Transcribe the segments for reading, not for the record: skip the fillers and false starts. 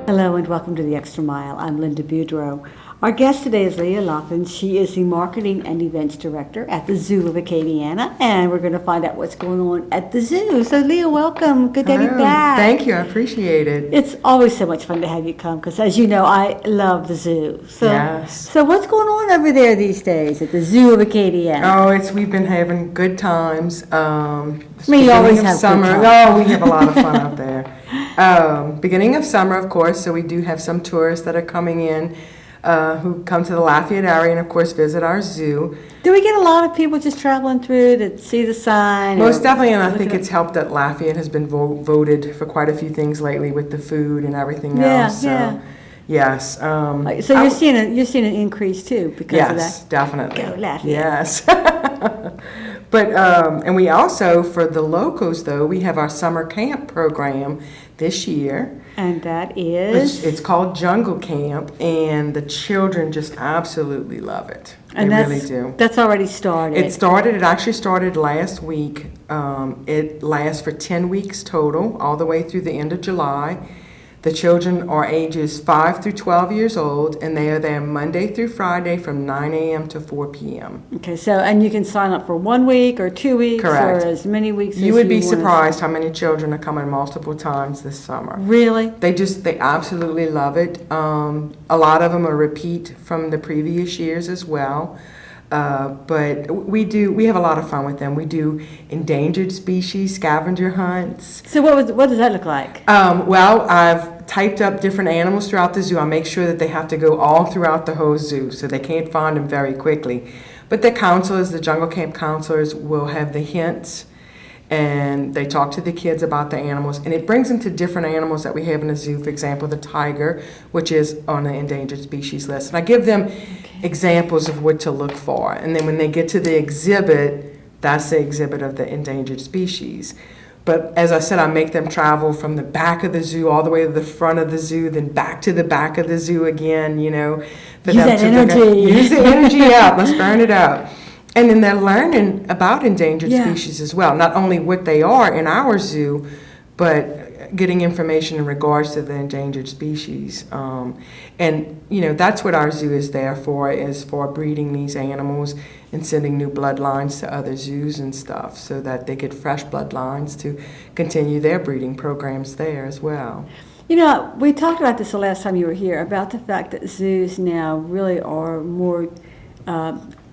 Hello and welcome to the Extra Mile. I'm Linda Boudreaux. Our guest today is Leah Loffin. She is the Marketing and Events Director at the Zoo of Acadiana, and we're going to find out what's going on at the zoo. So Leah, welcome. Good to have you back. Thank you. I appreciate it. It's always so much fun to have you come because, as you know, I love the zoo. Yes. So what's going on over there these days at the Zoo of Acadiana? Oh, we've been having good times. You always have summer. good times. Oh, we have a lot of fun out there. Beginning of summer, of course, so we do have some tourists that are coming in who come to the Lafayette area and, of course, visit our zoo. Do we get a lot of people just traveling through to see the sign? Most definitely, and I think it's helped that Lafayette has been voted for quite a few things lately with the food and everything else. So, yes. So you're seeing an increase too because of that. Yes, definitely. Go Lafayette. Yes. But and we also, for the locals though, we have our summer camp program this year. And that is? It's called Jungle Camp, and the children just absolutely love it. And they really do. That's already started. It actually started last week. It lasts for 10 weeks total, all the way through the end of July. The children are ages 5 through 12 years old, and they are there Monday through Friday from 9 a.m. to 4 p.m. Okay, and you can sign up for 1 week or 2 weeks. Correct. Or as many weeks as you You would be want. surprised how many children are coming multiple times this summer. Really? They absolutely love it. A lot of them are repeat from the previous years as well. But we have a lot of fun with them. We do endangered species scavenger hunts. So what does that look like? Well, I've typed up different animals throughout the zoo. I make sure that they have to go all throughout the whole zoo, so they can't find them very quickly. But the counselors, the jungle camp counselors, will have the hints, and they talk to the kids about the animals, and it brings them to different animals that we have in the zoo. For example, the tiger, which is on the endangered species list. And I give them examples of what to look for. And then when they get to the exhibit, that's the exhibit of the endangered species. But as I said, I make them travel from the back of the zoo all the way to the front of the zoo, then back to the back of the zoo again, For Use that energy. Use the energy up. Let's burn it up. And then they're learning about endangered species as well. Not only what they are in our zoo, but getting information in regards to the endangered species. And that's what our zoo is there for, is for breeding these animals and sending new bloodlines to other zoos and stuff so that they get fresh bloodlines to continue their breeding programs there as well. We talked about this the last time you were here, about the fact that zoos now really are more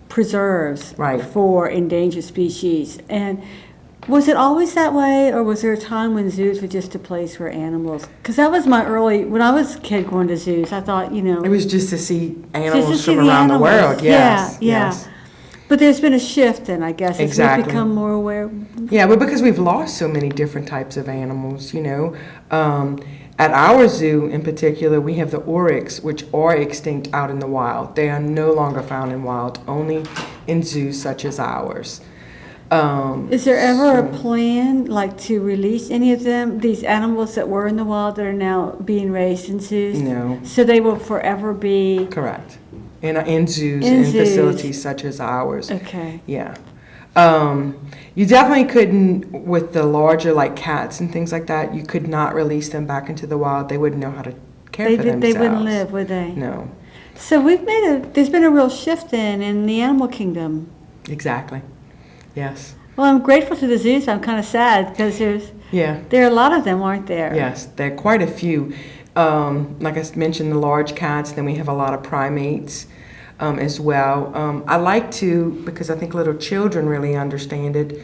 preserves for endangered species. And was it always that way, or was there a time when zoos were just a place for animals? Because that was when I was a kid going to zoos, I thought, It was just to see animals from the around the world, yes. Yeah. But there's been a shift then, I guess, as we've become more aware. Yeah, but because we've lost so many different types of animals, At our zoo in particular, we have the oryx, which are extinct out in the wild. They are no longer found in wild, only in zoos such as ours. Is there ever a plan, to release any of them, these animals that were in the wild that are now being raised in zoos? No. So they will forever be... Correct. In zoos, in facilities such as ours. Okay. Yeah. You definitely couldn't, with the larger, cats and things like that, you could not release them back into the wild. They wouldn't know how to care for themselves. They wouldn't live, would they? No. So there's been a real shift in the animal kingdom. Exactly. Yes. Well, I'm grateful to the zoos. I'm kind of sad because there are a lot of them, aren't there? Yes, there are quite a few. Like I mentioned, the large cats, then we have a lot of primates as well. I like to, because I think little children really understand it,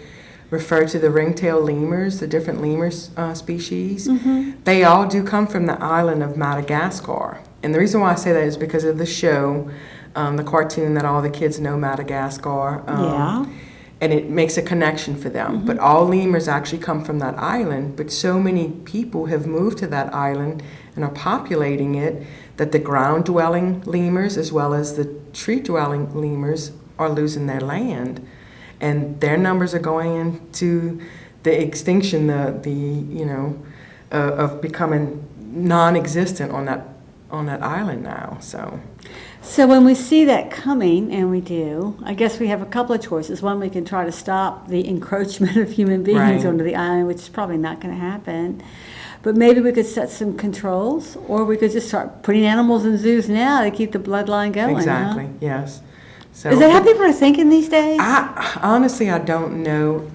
refer to the ringtail lemurs, the different lemur species. Mm-hmm. They all do come from the island of Madagascar. And the reason why I say that is because of the show, the cartoon that all the kids know, Madagascar. And it makes a connection for them. Mm-hmm. But all lemurs actually come from that island, but so many people have moved to that island and are populating it that the ground-dwelling lemurs as well as the tree-dwelling lemurs are losing their land. And their numbers are going into the extinction, of becoming non-existent on that island now, So when we see that coming, and we do, I guess we have a couple of choices. One, we can try to stop the encroachment of human beings onto the island, which is probably not going to happen. But maybe we could set some controls, or we could just start putting animals in zoos now to keep the bloodline going. Exactly, Huh? yes. So Is that how people are thinking these days? Honestly, I don't know.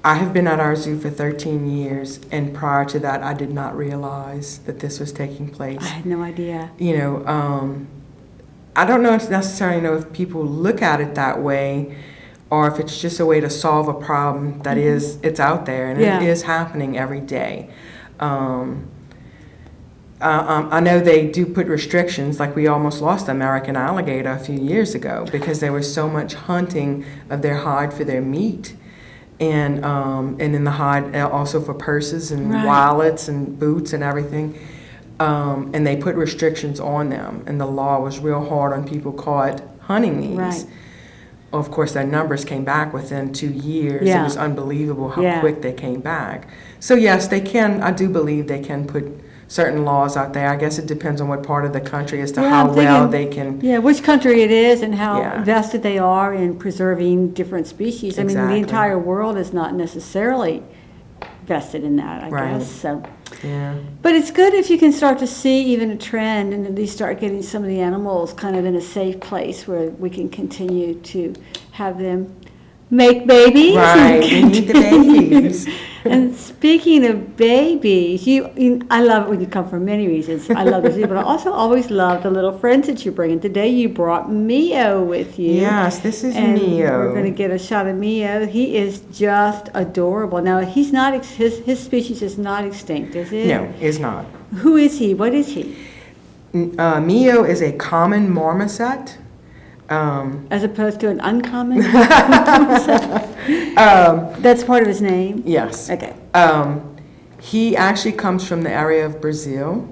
I have been at our zoo for 13 years, and prior to that, I did not realize that this was taking place. I had no idea. You know, I don't necessarily know if people look at it that way, or if it's just a way to solve a problem that is, it's out there, and it is happening every day. I know they do put restrictions, like we almost lost the American alligator a few years ago because there was so much hunting of their hide for their meat, and in the hide also for purses and wallets and boots and everything. And they put restrictions on them, and the law was real hard on people caught hunting these. Right. Of course, their numbers came back within 2 years. Yeah. It was unbelievable how quick they came back. So yes, they can. I do believe they can put certain laws out there. I guess it depends on what part of the country as to how well they can. Yeah, which country it is and how vested they are in preserving different species. I mean, the entire world is not necessarily vested in that, I guess. So. Yeah. But it's good if you can start to see even a trend and at least start getting some of the animals kind of in a safe place where we can continue to have them make babies. Right, we need the babies. And speaking of babies, I love it when you come for many reasons. I love the zoo, but I also always love the little friends that you bring. And today you brought Mio with you. Yes, this is and Mio. We're going to get a shot of Mio. He is just adorable. Now, he's not his species is not extinct, is it? No, is not. Who is he? What is he? Mio is a common marmoset. As opposed to an uncommon? That's part of his name? Yes. Okay. He actually comes from the area of Brazil.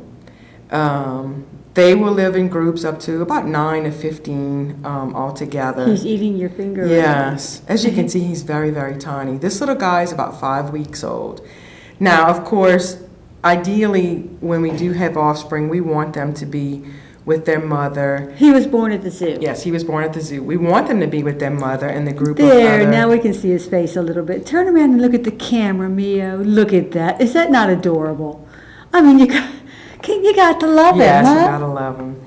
They will live in groups up to about 9 to 15 altogether. He's eating your finger. Yes. As you can see, he's very, very tiny. This little guy is about 5 weeks old. Now, of course, ideally, when we do have offspring, we want them to be with their mother. He was born at the zoo. Yes, he was born at the zoo. We want them to be with their mother and the group there, of other. now we can see his face a little bit. Turn around and look at the camera, Mio. Look at that. Is that not adorable? I mean, you got to love him, Yes, huh? you gotta love him.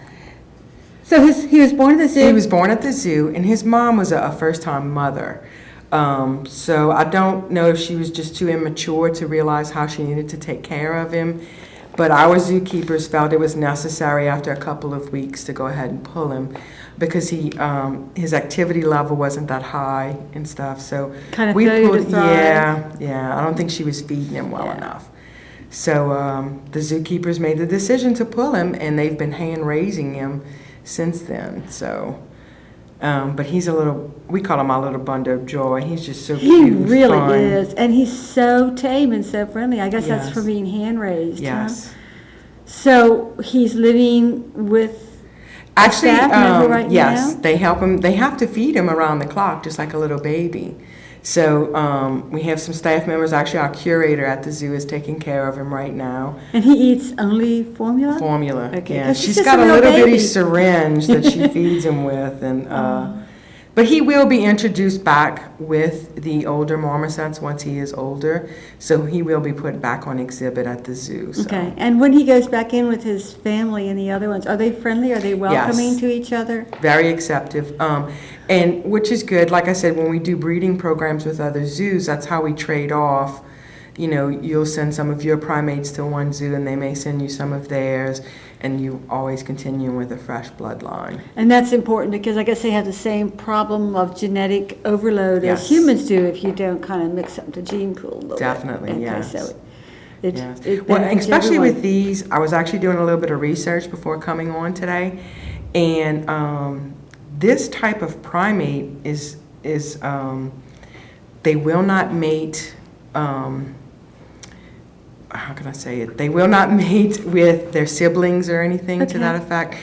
So he was born at the zoo? He was born at the zoo, and his mom was a first-time mother. So I don't know if she was just too immature to realize how she needed to take care of him. But our zookeepers felt it was necessary after a couple of weeks to go ahead and pull him because his activity level wasn't that high and stuff. So kind of failure to thrive. Yeah. I don't think she was feeding him well enough. So the zookeepers made the decision to pull him, and they've been hand raising him since then. So, but he's we call him our little bundle of joy. He's just so cute. He really fun. is, and he's so tame and so friendly. I guess that's Yes. for being hand raised. Yes. Huh? So he's living with Actually, a staff member right yes, now? they help him. They have to feed him around the clock, just like a little baby. So we have some staff members. Actually, our curator at the zoo is taking care of him right now. And he eats only formula? Formula. Okay. Yeah, 'Cause he's she's just got a a real little baby. bitty syringe that she feeds him with, and but he will be introduced back with the older marmosets once he is older. So he will be put back on exhibit at the zoo. So. Okay. And when he goes back in with his family and the other ones, are they friendly? Are they welcoming to each other? Very acceptive, and which is good. Like I said, when we do breeding programs with other zoos, that's how we trade off. You know, you'll send some of your primates to one zoo, and they may send you some of theirs, and you always continue with a fresh bloodline. And that's important because I guess they have the same problem of genetic overload as Yes. humans do if you don't kind of mix up the gene pool a little Definitely, bit. yes. So it Well, benefits especially everyone. with these, I was actually doing a little bit of research before coming on today, and this type of primate is they will not mate. How can I say it? They will not mate with their siblings or anything to that effect.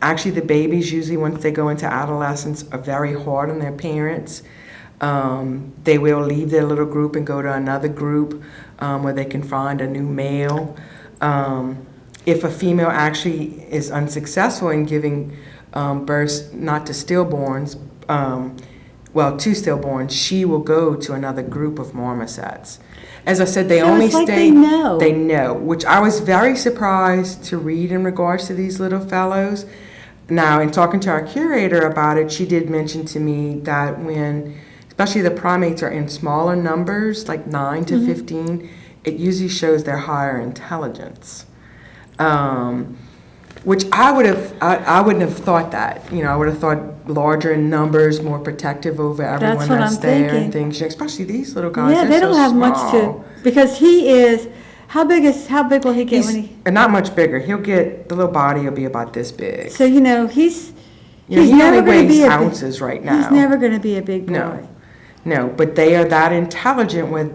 Actually, the babies usually, once they go into adolescence, are very hard on their parents. They will leave their little group and go to another group where they can find a new male. If a female actually is unsuccessful in giving birth, not to stillborns, well, 2 stillborns, she will go to another group of marmosets. As I said, they So only it's like stay. they know. They know, which I was very surprised to read in regards to these little fellows. Now, in talking to our curator about it, she did mention to me that when, especially the primates are in smaller numbers, like 9 to 15, it usually shows their higher intelligence. Which I wouldn't have thought that. I would have thought larger in numbers, more protective over everyone That's what that's I'm there thinking. and things. Especially these little guys. Yeah, they're they don't so have much small. to, because he is, how big will he get when he? And not much bigger. He'll get, the little body will be about this big. So, he's He never only going to weighs be a ounces right now. He's never going to be a big boy. No, but they are that intelligent where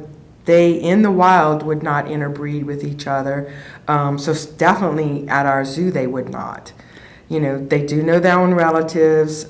they, in the wild, would not interbreed with each other. So definitely at our zoo, they would not. They do know their own relatives.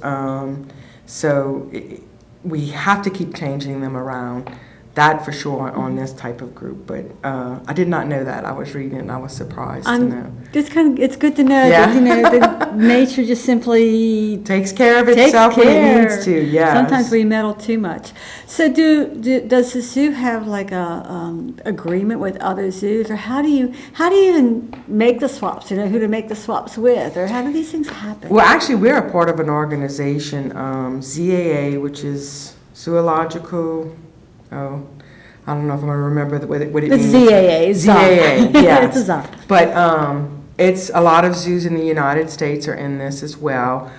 We have to keep changing them around. That for sure on this type of group. But I did not know that. I was reading and I was surprised to know. It's good to know that, that nature just simply takes care of itself when it needs to, yes. Sometimes we meddle too much. So does the zoo have like a agreement with other zoos, or how do you even make the swaps, who to make the swaps with, or how do these things happen? Well, actually, we're a part of an organization, ZAA, which is Zoological, I don't know if I'm going to remember what it means. It's ZAA. ZAA, yes. It's a ZA. But it's a lot of zoos in the United States are in this as well.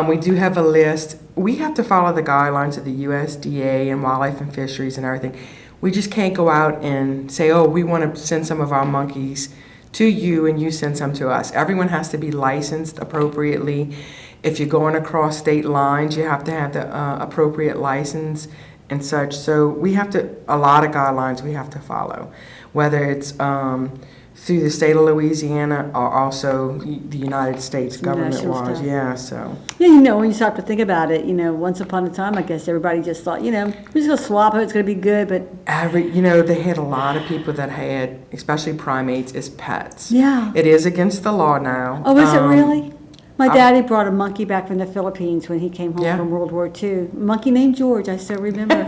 We do have a list. We have to follow the guidelines of the USDA and Wildlife and Fisheries and everything. We just can't go out and say, we want to send some of our monkeys to you and you send some to us. Everyone has to be licensed appropriately. If you're going across state lines, you have to have the appropriate license and such. So we have a lot of guidelines we have to follow, whether it's through the state of Louisiana or also the United States government-wise. Yeah, so. Yeah, when you start to think about it, once upon a time, I guess everybody just thought, we're just going to swap it, it's going to be good, but. They had a lot of people that had, especially primates, as pets. Yeah. It is against the law now. Oh, is it really? My daddy brought a monkey back from the Philippines when he came home from World War II. A monkey named George, I still remember.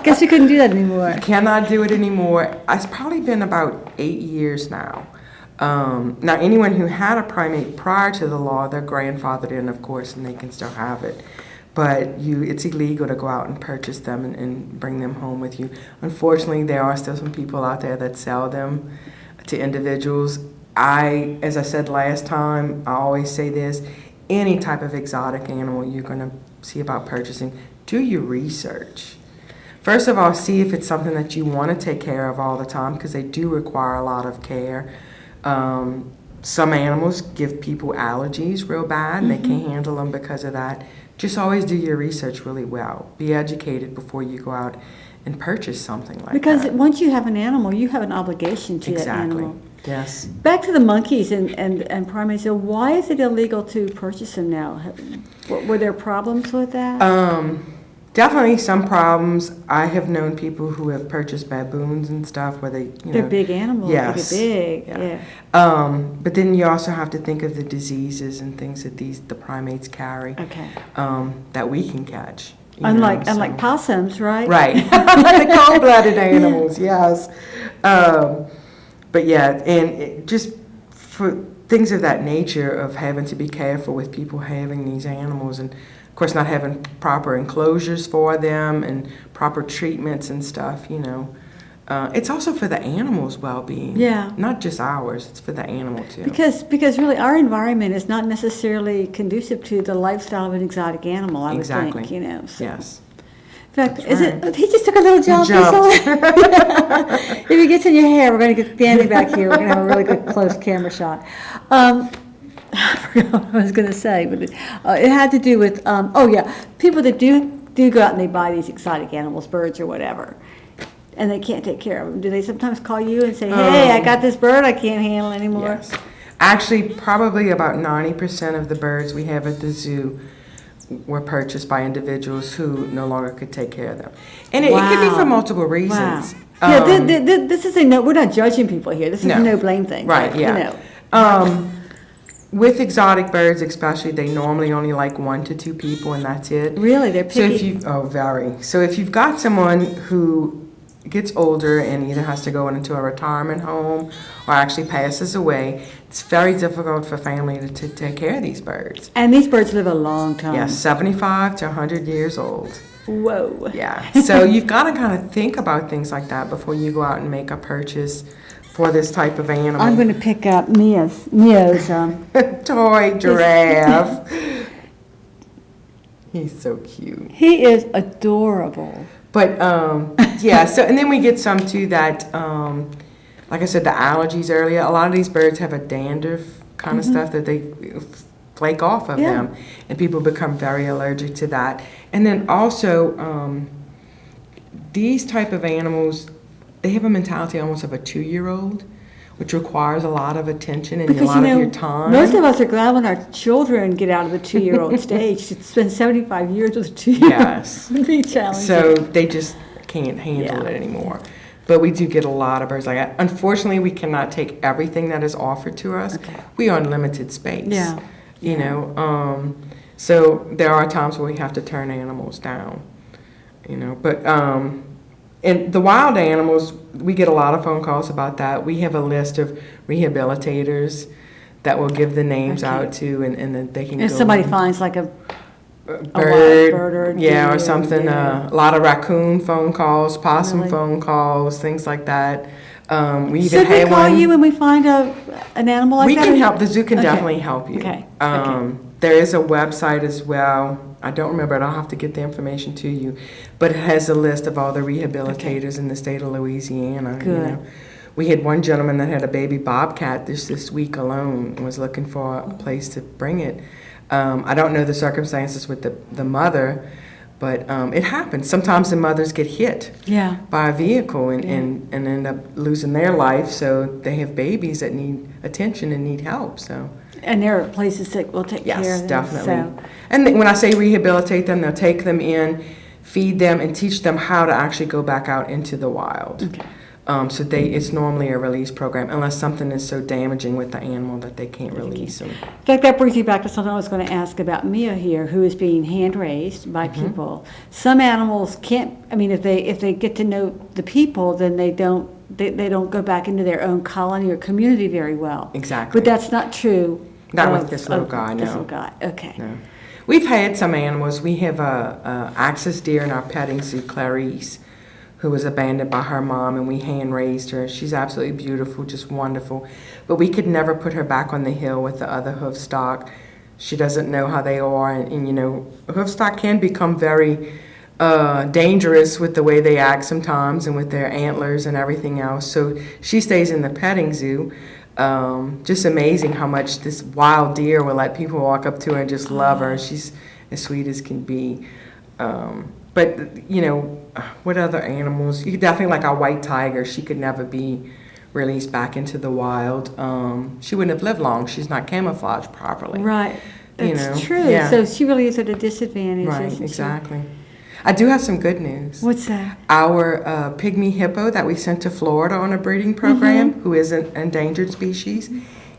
Guess we couldn't do that anymore. Cannot do it anymore. It's probably been about 8 years now. Now, anyone who had a primate prior to the law, they're grandfathered in, of course, and they can still have it. But it's illegal to go out and purchase them and bring them home with you. Unfortunately, there are still some people out there that sell them to individuals. As I said last time, I always say this, any type of exotic animal you're going to see about purchasing, do your research. First of all, see if it's something that you want to take care of all the time, because they do require a lot of care. Some animals give people allergies real bad, and they can't handle them because of that. Just always do your research really well. Be educated before you go out and purchase something like that. Because once you have an animal, you have an obligation to that animal. Yes. Back to the monkeys and primates. So why is it illegal to purchase them now? Were there problems with that? Definitely some problems. I have known people who have purchased baboons and stuff where they're big animals. Yes. They're big. Yeah. But then you also have to think of the diseases and things that the primates carry. Okay. That we can catch. Unlike possums, right? Right. The cold-blooded animals. Yes. But yeah, and just for things of that nature of having to be careful with people having these animals, and of course not having proper enclosures for them and proper treatments and stuff, it's also for the animal's well-being. Yeah. Not just ours, it's for the animal too. Because really our environment is not necessarily conducive to the lifestyle of an exotic animal, I would think, So. Yes. In fact, he just took a little jump. If he gets in your hair, we're going to get Danny back here. We're going to have a really good close camera shot. I forgot what I was going to say, but it had to do with, people that do go out and they buy these exotic animals, birds or whatever, and they can't take care of them. Do they sometimes call you and say, hey, I got this bird I can't handle anymore? Yes. Actually, probably about 90% of the birds we have at the zoo were purchased by individuals who no longer could take care of them. And it could be for multiple reasons. Wow. This is we're not judging people here. This is a no blame thing. Right, yeah. with exotic birds especially, they normally only like 1 to 2 people, and that's it. Really, they're So picky. very. So if you've got someone who gets older and either has to go into a retirement home or actually passes away, it's very difficult for family to take care of these birds. And these birds live a long time. Yes, 75 to 100 years old. Whoa. Yeah, so you've got to kind of think about things like that before you go out and make a purchase for this type of animal. I'm going to pick up Neo's toy giraffe. He's so cute. He is adorable. But yeah, so and then we get some too that, like I said, the allergies earlier. A lot of these birds have a dandruff kind of stuff that they flake off of them, and people become very allergic to that. And then also, these type of animals, they have a mentality almost of a 2-year-old, which requires a lot of attention and a lot of your time. Most of us are glad when our children get out of the 2-year-old stage. To spend 75 years with a 2-year-old Yes. would be challenging. So they just can't handle it anymore. But we do get a lot of birds like that. Unfortunately, we cannot take everything that is offered to us. Okay. We are in limited space. Yeah. You know, so there are times where we have to turn animals down. You know, but and the wild animals, we get a lot of phone calls about that. We have a list of rehabilitators that will give the names out to, and then they can if go. somebody finds like a bird or or something. A lot of raccoon phone calls, possum phone calls, things like that. We even Should we call you when we find an animal like we that? can help. The zoo can definitely help you. Okay. There is a website as well. I don't remember it. I'll have to get the information to you. But it has a list of all the rehabilitators in the state of Louisiana. Good. You know. We had one gentleman that had a baby bobcat this week alone and was looking for a place to bring it. I don't know the circumstances with the mother, but it happens. Sometimes the mothers get hit by a vehicle and end up losing their life, so they have babies that need attention and need help. So. And there are places that will take care of them. Yes, definitely. And when I say rehabilitate them, they'll take them in, feed them, and teach them how to actually go back out into the wild. Okay. So it's normally a release program, unless something is so damaging with the animal that they can't release them. In fact, that brings me back to something I was going to ask about Mia here, who is being hand raised by people. Some animals can't. I mean, if they get to know the people, then they don't go back into their own colony or community very well. Exactly. But that's not true. Not with this little guy. This No. little guy. Okay. No. We've had some animals. We have a axis deer in our petting zoo, Clarice, who was abandoned by her mom, and we hand raised her. She's absolutely beautiful, just wonderful. But we could never put her back on the hill with the other hoof stock. She doesn't know how they are, and you know, hoof stock can become very dangerous with the way they act sometimes and with their antlers and everything else. So she stays in the petting zoo. Just amazing how much this wild deer will let people walk up to her and just love her. She's as sweet as can be. But, you know, what other animals? You could definitely, like our white tiger, she could never be released back into the wild. She wouldn't have lived long. She's not camouflaged properly. Right. That's true. Yeah. So she really is at a disadvantage. Right, exactly. I do have some good news. What's that? Our pygmy hippo that we sent to Florida on a breeding program, who is an endangered species,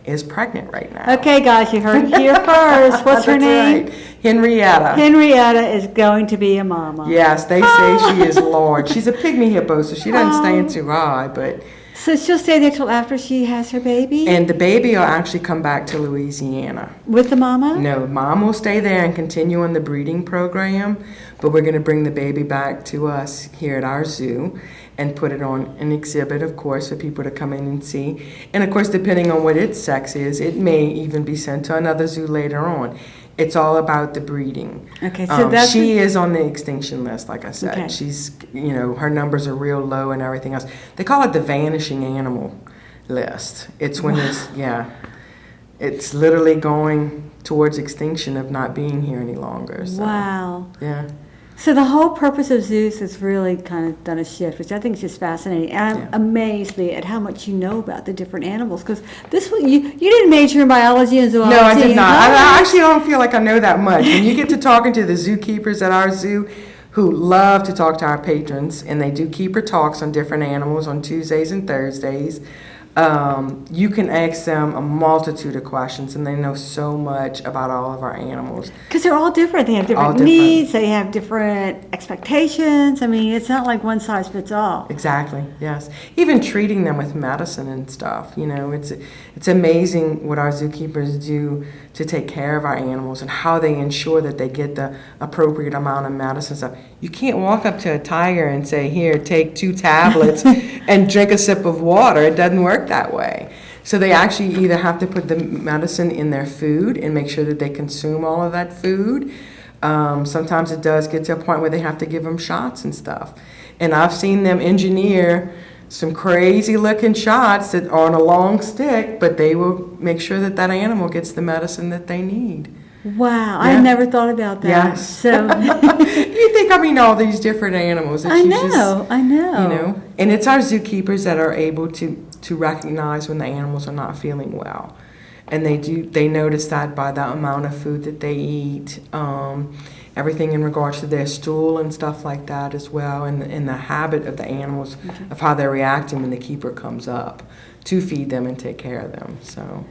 is pregnant right now. Okay, guys, you heard it here first. What's her name? Right. Henrietta. Henrietta is going to be a mama. Yes, they say she is large. She's a pygmy hippo, so she doesn't stand too high, but... So she'll stay there till after she has her baby? And the baby will actually come back to Louisiana. With the mama? No, mom will stay there and continue on the breeding program, but we're going to bring the baby back to us here at our zoo and put it on an exhibit, of course, for people to come in and see. And, of course, depending on what its sex is, it may even be sent to another zoo later on. It's all about the breeding. Okay, so she is on the extinction list, like I said. Okay. She's, you know, her numbers are real low and everything else. They call it the vanishing animal list. It's when it's literally going towards extinction of not being here any longer. So, wow. Yeah. So the whole purpose of zoos has really kind of done a shift, which I think is just fascinating. And I'm amazed, Leah, at how much you know about the different animals. Because this one, you didn't major in biology and zoology. No, I did not. I actually don't feel like I know that much. When you get to talking to the zookeepers at our zoo, who love to talk to our patrons, and they do keeper talks on different animals on Tuesdays and Thursdays. You can ask them a multitude of questions, and they know so much about all of our animals. Because they're all different. They have All different different. needs. They have different expectations. I mean, it's not like one size fits all. Exactly, yes. Even treating them with medicine and stuff, it's amazing what our zookeepers do to take care of our animals and how they ensure that they get the appropriate amount of medicine stuff. You can't walk up to a tiger and say, here, take 2 tablets and drink a sip of water. It doesn't work that way. So they actually either have to put the medicine in their food and make sure that they consume all of that food. Sometimes it does get to a point where they have to give them shots and stuff. And I've seen them engineer some crazy looking shots that are on a long stick, but they will make sure that that animal gets the medicine that they need. Wow, Yeah. I never thought about that. Yes. So You think, all these different animals. I know. And it's our zookeepers that are able to recognize when the animals are not feeling well. And they notice that by the amount of food that they eat, everything in regards to their stool and stuff like that as well, and the habit of the animals, of how they're reacting when the keeper comes up to feed them and take care of them.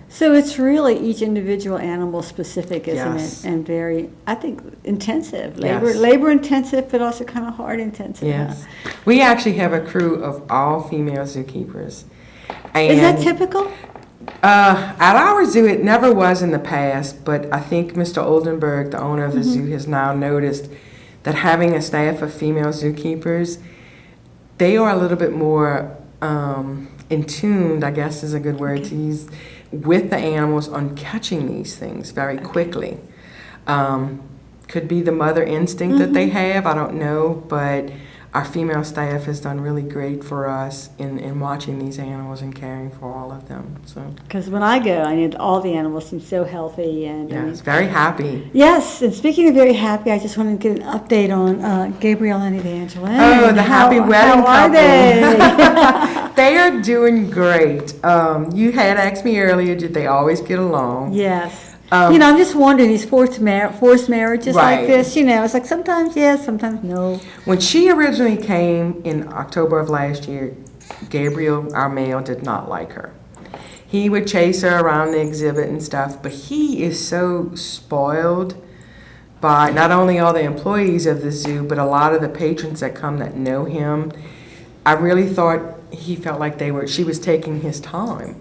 So it's really each individual animal specific, isn't Yes. it? And very, I think, intensive. Yes. Labor intensive, but also kind of heart intensive. Yes. We actually have a crew of all female zookeepers. Is that And typical? At our zoo, it never was in the past, but I think Mr. Oldenburg, the owner of the zoo, has now noticed that having a staff of female zookeepers, they are a little bit more in tuned, I guess is a good word to use, with the animals on catching these things very quickly. Could be the mother instinct that they have, I don't know, but our female staff has done really great for us in watching these animals and caring for all of them. So Because when I go, I need all the animals seem so healthy and yes, very happy. Yes, and speaking of very happy, I just wanted to get an update on Gabriel and Evangeline. Oh, the happy wedding how couple. Are they? They are doing great. You had asked me earlier, did they always get along? Yes. Um, I'm just wondering, these forced marriages Right. like this, it's like sometimes yes, sometimes no. When she originally came in October of last year, Gabriel, our male, did not like her. He would chase her around the exhibit and stuff, but he is so spoiled by not only all the employees of the zoo, but a lot of the patrons that come that know him. I really thought he felt like she was taking his time.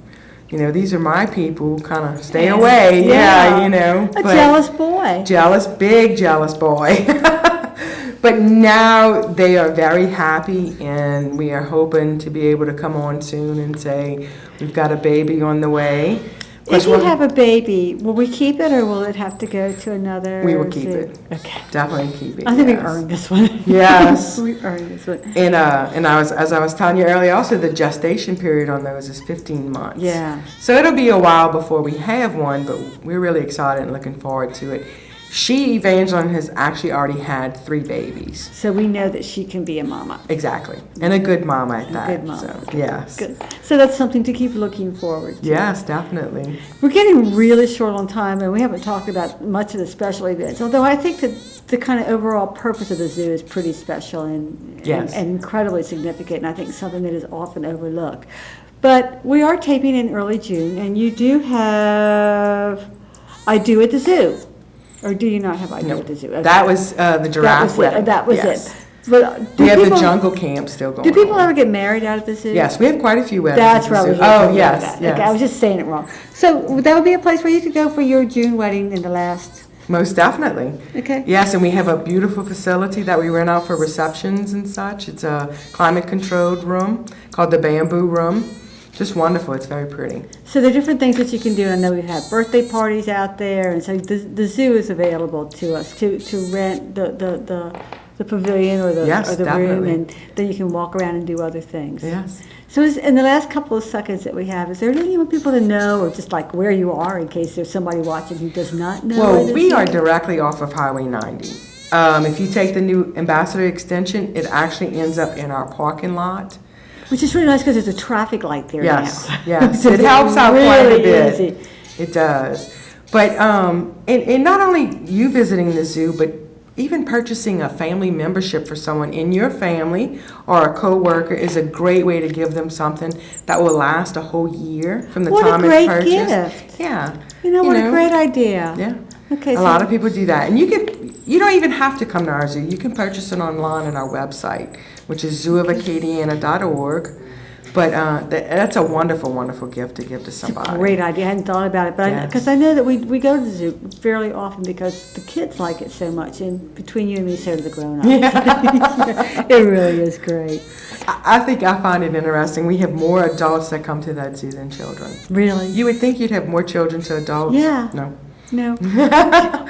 These are my people, kind of stay away. Yeah. Yeah, A jealous boy. Big jealous boy. But now they are very happy, and we are hoping to be able to come on soon and say we've got a baby on the way. If you have a baby, will we keep it or will it have to go to another We will keep zoo? it. Okay. Definitely keep it. I think we yes. earned this one. Yes. We earned this one. And as I was telling you earlier, also the gestation period on those is 15 months. Yeah. So it'll be a while before we have one, but we're really excited and looking forward to it. Evangeline, has actually already had 3 babies. So we know that she can be a mama. Exactly. And a good mama at that. Good mama. So, yes. Good. So that's something to keep looking forward to. Yes, definitely. We're getting really short on time, and we haven't talked about much of the special events. Although I think that the kind of overall purpose of the zoo is pretty special and Yes. and incredibly significant, and I think something that is often overlooked. But we are taping in early June, and you do have I Do at the Zoo. Or do you not have I Do at the Zoo? Okay. That was the giraffe wedding. That was Yes. it. But We have the jungle camp still going Do people on. ever get married out at the zoo? Yes, we have quite a few weddings. That's at where I the was zoo. looking Oh, at yes, that. yes. Okay, I was just saying it wrong. So that would be a place where you could go for your June wedding in the last. Most definitely. Okay. Yes, and we have a beautiful facility that we rent out for receptions and such. It's a climate-controlled room called the Bamboo Room. Just wonderful. It's very pretty. So there are different things that you can do. I know we've had birthday parties out there, and so the zoo is available to us to rent the pavilion or the Yes, or the room, definitely. and then you can walk around and do other things. Yes. So in the last couple of seconds that we have, is there anything you want people to know, or just like where you are, in case there's somebody watching who does not know? where Well, the we zoo are is? directly off of Highway 90. If you take the new Ambassador Extension, it actually ends up in our parking lot. Which is really nice because there's a traffic light there Yes, now. yes. Which It is helps out quite a really bit. easy. It does. But and not only you visiting the zoo, but even purchasing a family membership for someone in your family or a coworker is a great way to give them something that will last a whole year from the What a time great it's purchased. gift. Yeah. What a great idea. Yeah. Okay. A lot of people do that. And you don't even have to come to our zoo. You can purchase it online on our website, which is zooofacadiana.org. But that's a wonderful, wonderful gift to give to somebody. Great idea. I hadn't thought about it, but Yes. because I know that we go to the zoo fairly often because the kids like it so much, and between you and me, so do the grown-ups. Yeah. It really is great. I think I find it interesting. We have more adults that come to that zoo than children. Really? You would think you'd have more children to adults. Yeah. No. No.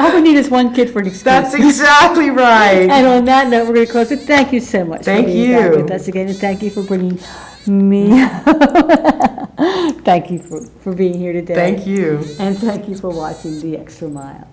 All we need is one kid for an excuse. That's exactly right. And on that note, we're going to close it. Thank you so much Thank for being back you. with us again, and thank you for bringing me. Thank you for being here today. Thank you. And thank you for watching The Extra Mile.